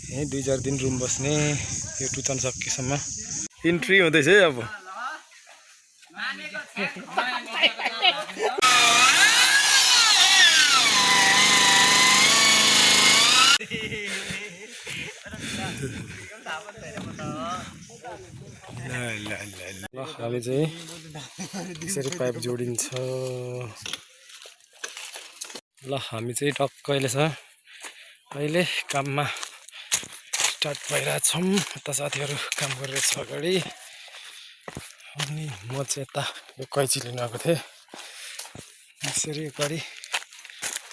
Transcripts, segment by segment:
यहीँ 2-4 दिन रुम बस्ने। यो टुचन सकेसम्म इन्ट्री हुँदैछ है अब। ल हामी चाहिँ यसरी पाइप जोडिन्छ। ल हामी चाहिँ टक्क अहिले काममा स्टार्ट भइरहेछौँ। यता साथीहरू काम गरिरहेछ अगाडि, अनि म चाहिँ यता यो कैँची लिन आएको थिएँ। यसरी अगाडि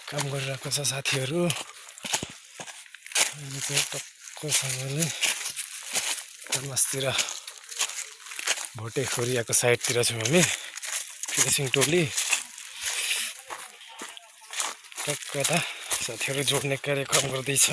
काम गरिरहेको छ साथीहरू। अहिले चाहिँ टक्कसँगले कामतिर भोटे खोरियाको साइडतिर छौँ हामी। फिनिसिङ टोली टक्क यता साथीहरू जोड्ने कार्यक्रम गर्दैछ।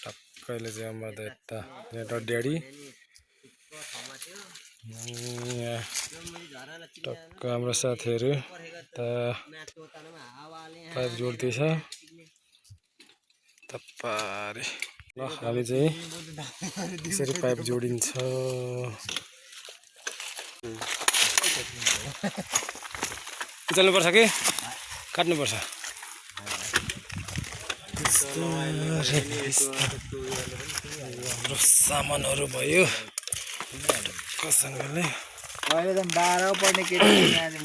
टक्कैले चाहिँ अब यता यहाँ ड्याडी टक्क हाम्रो साथीहरू यता पाइप जोड्दैछ तपारे। ल हामी चाहिँ यसरी पाइप जोडिन्छ। चल्नुपर्छ कि काट्नुपर्छ? हाम्रो सामानहरू भयो टक्कसँगले। अहिले त 12 पढ्ने केटी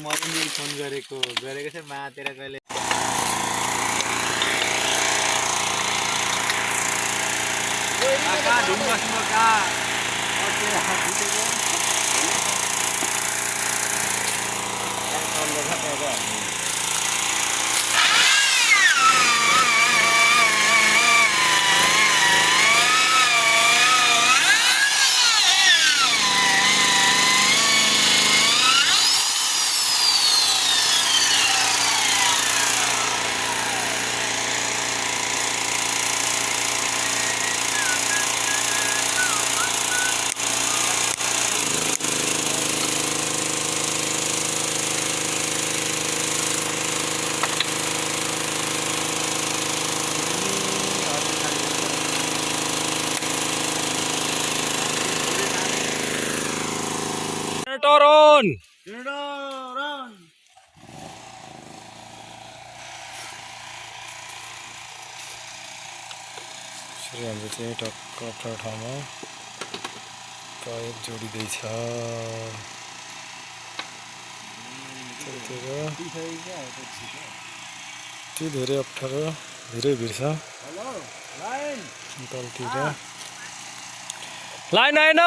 मैले फोन गरेको छ मातेर कहिले टरन यसरी हाम्रो चाहिँ टक्क अप्ठ्यारो ठाउँमा पाइप जोडिँदैछ। त्यो धेरै अप्ठ्यारो, धेरै भिड्छ तलतिर। लाइन आएन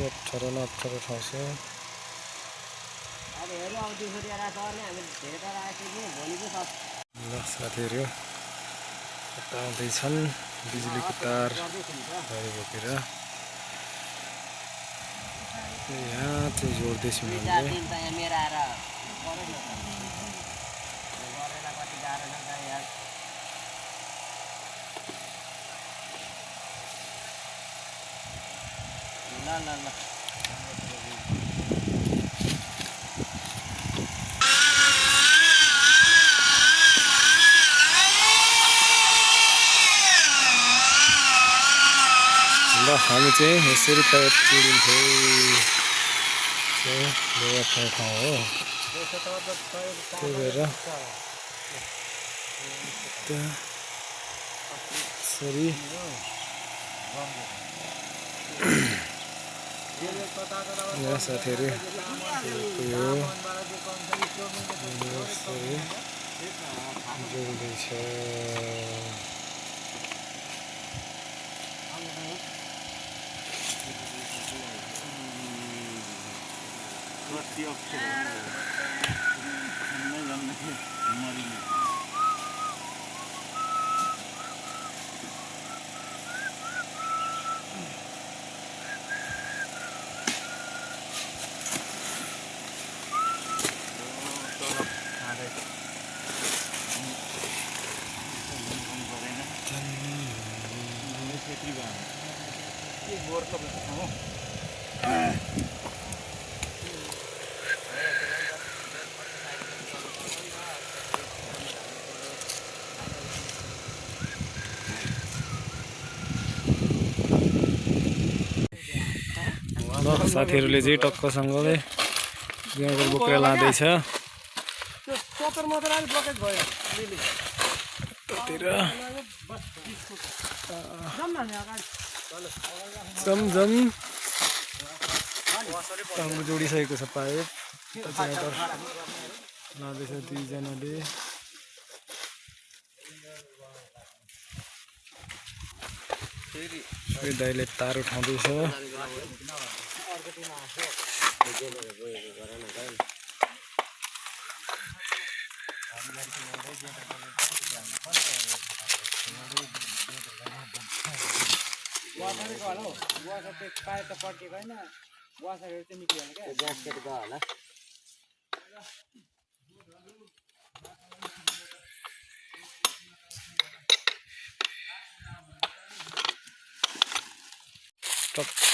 अप्ठ्यारो न अप्ठ्यारो ठाउँ छ। ल साथीहरू यता आउँदैछन् बिजुलीको तार बोकेर। यहाँ चाहिँ जोड्दैछौँ हामीले। ल हामी चाहिँ यसरी पाइप जोडिन्छौँ। धेरै अप्ठ्यारो ठाउँ हो, त्यही भएर यसरी यहाँ साथीहरू पुग्यो जोड्दैछ साथीहरूले चाहिँ टक्कसँगले गाउँको बोकेर लाँदैछ जमजम राम्रो जोडिसकेको छ पाइप लाँदैछ दुईजनाले दाइले तार उठाउँदैछ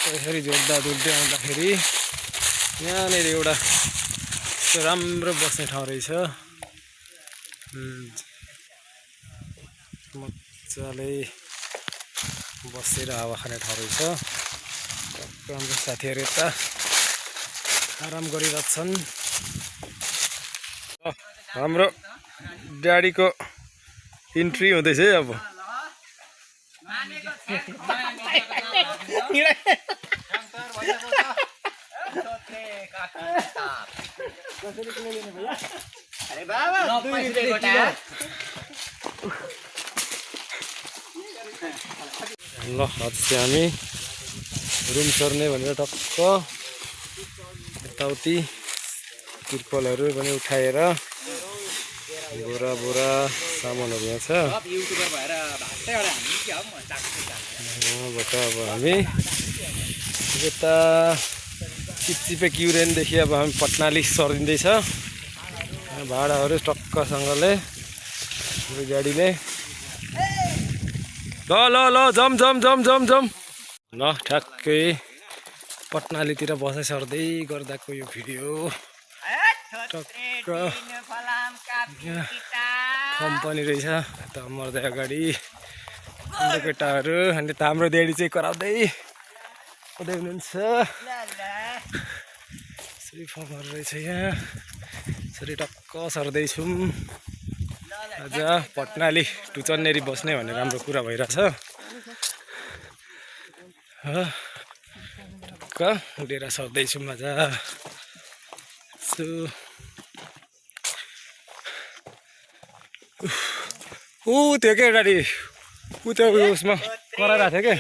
यसरी जोड्दा जोड्दै आउँदाखेरि यहाँनिर एउटा राम्रो बस्ने ठाउँ रहेछ मजाले बसेर हावा खाने ठाउँ रहेछ हाम्रो साथीहरू यता आराम गरिरहेछन् हाम्रो ड्याडीको इन्ट्री हुँदैछ है अब ल आज चाहिँ हामी रुम सर्ने भनेर टक्क यताउति तिर्पलहरू पनि उठाएर बोरा बोरा सामानहरू यहाँ छ अब हामी यता चिपचिपे क्युरेनदेखि अब हामी पटनाली सर्दिँदैछ भाडाहरू टक्कसँगले गाडीले ल ल ल जम जम जम जम जम ल ठ्याक्कै पटनालीतिर बसाइ सर्दै गर्दाको यो भिडियो टक्क कम्पनी रहेछ यता मर्दै अगाडि केटाहरू अनि त हाम्रो ड्याडी चाहिँ कराउँदै हुनुहुन्छ यसरी फर्महरू रहेछ यहाँ यसरी टक्क सर्दैछौँ आज पटनाली टु चन्नेरी बस्ने भनेर राम्रो कुरा भइरहेछ टक्क डेरा सर्दैछौँ आज त्यो के गाडी त्यो उसमा कराइरहेको थियो क्या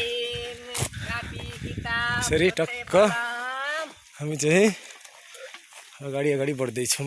यसरी टक्क हामी चाहिँ अगाडि अगाडि बढ्दैछौँ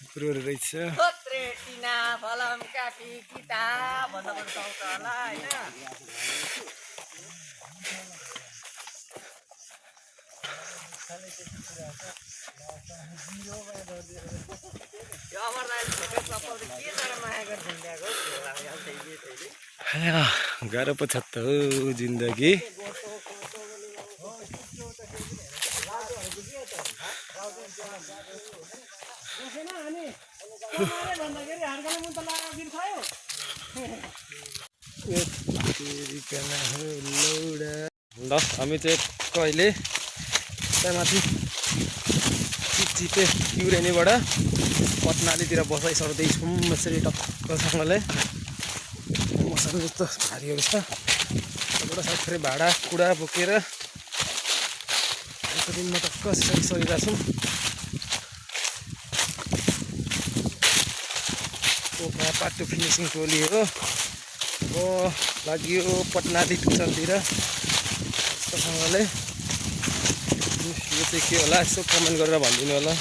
कुरोहरू रहेछ फलम कापी किताब भन्दा पनि पाउँछ होला हैन गाह्रो पो छ त जिन्दगी ल हामी चाहिँ कहिले त्यहाँ चिपे क्युरेनीबाट पटनालीतिर बसाइ सर्दैछौँ यसरी टक्कसँगले मसँग जस्तो भारीहरू छ त्यहाँबाट साथै भाडा कुडा बोकेर यसरी म टक्क सरिरहेको छौँ पाटो फिनिसिङ टोली हो लाग्यो पटनाली टुचनतिर यस्तोसँगले यो चाहिँ के होला यसो कमेन्ट गरेर भनिदिनु होला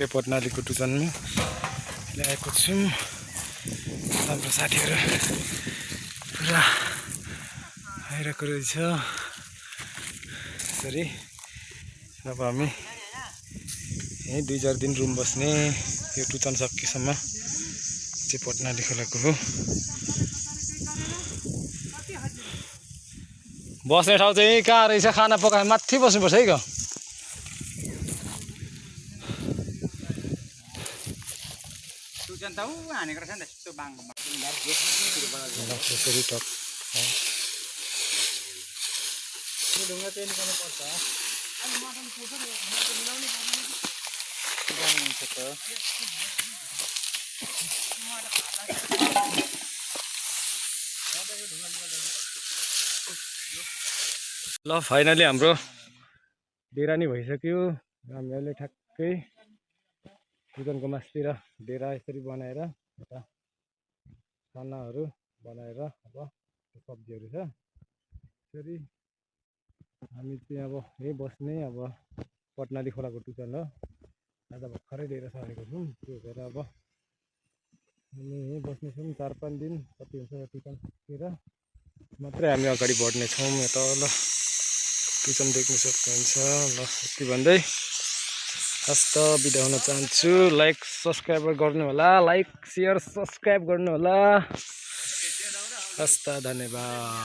के पटनालीको टुचनमा ल्याएको छु हाम्रो साथीहरू पुरा आइरहेको रहेछ यसरी अब हामी यहीँ 2-4 दिन रुम बस्ने यो टुचन सकेसम्म चाहिँ पटनाली खोलाको हो बस्ने ठाउँ चाहिँ कहाँ रहेछ खाना पकाए माथि बस्नुपर्छ है यसरी टप ल फाइनली हाम्रो डेरा नि भइसक्यो हामीहरूले ठ्याक्कै टुचनको मासतिर डेरा यसरी बनाएर यता खानाहरू बनाएर अब सब्जीहरू छ यसरी हामी चाहिँ अब यही बस्ने अब पटनाली खोलाको टुचन हो आज भर्खरै डेरा सरेको छौँ त्यो भएर अब हामी यहीँ बस्नेछौँ 4-5 दिन कति हुन्छ टुचन सकेर मात्रै हामी अगाडि बढ्नेछौँ यता ल टुचन देख्न सक्नुहुन्छ ल यति भन्दै हस्त बिदा हुन चाहन्छु लाइक सब्सक्राइब गर्नु होला लाइक शेयर सब्सक्राइब गर्नु होला हस्त धन्यवाद।